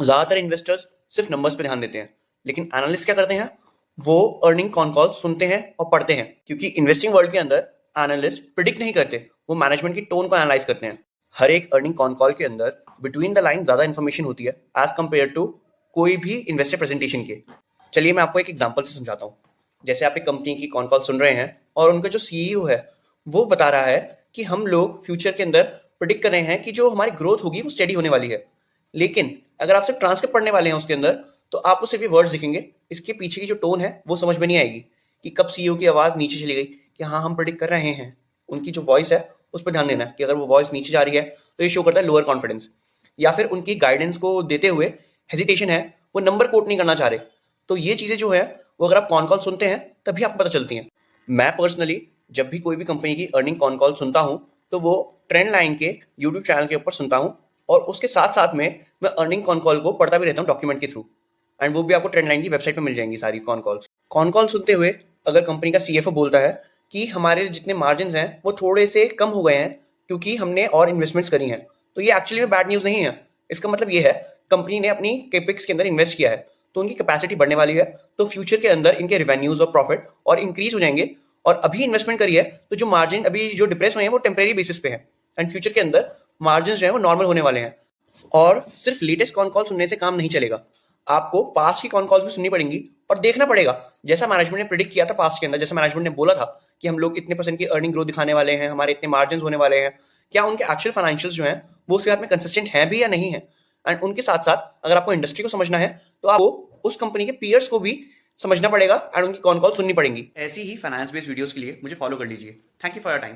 ज़्यादातर इन्वेस्टर्स सिर्फ नंबर्स पे ध्यान देते हैं, लेकिन एनालिस्ट क्या करते हैं, वो अर्निंग कॉन कॉल सुनते हैं और पढ़ते हैं, क्योंकि इन्वेस्टिंग वर्ल्ड के अंदर एनालिस्ट प्रिडिक्ट नहीं करते, वो मैनेजमेंट की टोन को एनालाइज करते हैं। हर एक अर्निंग कॉन कॉल के अंदर बिटवीन द लाइन ज़्यादा इन्फॉर्मेशन होती है एज कम्पेयर टू कोई भी इन्वेस्टर प्रेजेंटेशन के। चलिए मैं आपको एक एग्जाम्पल से समझाता हूँ। जैसे आप एक कंपनी की कॉन कॉल सुन रहे हैं और उनका जो सीईओ है वो बता रहा है कि हम लोग फ्यूचर के अंदर प्रिडिक्ट कर रहे हैं कि जो हमारी ग्रोथ होगी वो स्टेडी होने वाली है। लेकिन अगर आप सिर्फ ट्रांसक्रिप्ट पढ़ने वाले हैं उसके अंदर, तो आपको सिर्फ ये वर्ड्स दिखेंगे, इसके पीछे की जो टोन है वो समझ में नहीं आएगी कि कब सीईओ की आवाज़ नीचे चली गई कि हाँ हम प्रिडिक्ट कर रहे हैं। उनकी जो वॉइस है उस पर ध्यान देना है कि अगर वो वॉइस नीचे जा रही है तो ये शो करता है लोअर कॉन्फिडेंस, या फिर उनकी गाइडेंस को देते हुए हेजिटेशन है, वो नंबर कोट नहीं करना चाह रहे। तो ये चीज़ें जो है वो अगर आप कॉन कॉल सुनते हैं तभी आपको पता चलती हैं। मैं पर्सनली जब भी कोई भी कंपनी की अर्निंग कॉन कॉल सुनता हूँ तो वो ट्रेंड लाइन के यूट्यूब चैनल के ऊपर सुनता हूँ, और उसके साथ साथ में मैं अर्निंग कॉन कॉल को पढ़ता भी रहता हूँ डॉक्यूमेंट के थ्रू। एंड वो भी आपको ट्रेंड लाइन की वेबसाइट पे मिल जाएंगी सारी कॉन कॉल्स। कॉन कॉल सुनते हुए अगर कंपनी का सीएफओ बोलता है कि हमारे जितने मार्जिन हैं वो थोड़े से कम हो गए हैं क्योंकि हमने और इन्वेस्टमेंट्स करी हैं, तो ये एक्चुअली में बैड न्यूज़ नहीं है। इसका मतलब ये है कंपनी ने अपनी केपिक्स के अंदर इन्वेस्ट किया है तो उनकी कैपेसिटी बढ़ने वाली है, तो फ्यूचर के अंदर इनके रेवेन्यूज और प्रॉफिट और इंक्रीज हो जाएंगे। और अभी इन्वेस्टमेंट करी है तो जो मार्जिन अभी जो डिप्रेस हुए हैं वो टेम्परेरी बेसिस पे है, एंड फ्यूचर के अंदर मार्जिन जो है वो नॉर्मल होने वाले हैं। और सिर्फ लेटेस्ट कॉन कॉल सुनने से काम नहीं चलेगा, आपको पास्ट की कॉन कॉल्स भी सुननी पड़ेंगी और देखना पड़ेगा जैसा मैनेजमेंट ने प्रिडिक्ट किया था पास्ट के अंदर, जैसा मैनेजमेंट ने बोला था कि हम लोग इतने परसेंट की अर्निंग ग्रोथ दिखाने वाले हैं, हमारे इतने मार्जिन होने वाले हैं, क्या उनके एक्चुअल फाइनेंशियल्स जो हैं वो उसके साथ में कंसिस्टेंट है भी या नहीं है। एंड उनके साथ साथ अगर आपको इंडस्ट्री को समझना है तो आपको उस कंपनी के पीयर्स को भी समझना पड़ेगा एंड उनकी कॉन कॉल सुननी पड़ेंगी। ऐसी ही फाइनेंस बेस्ड वीडियोस के लिए मुझे फॉलो कर लीजिए। Thank you for your time.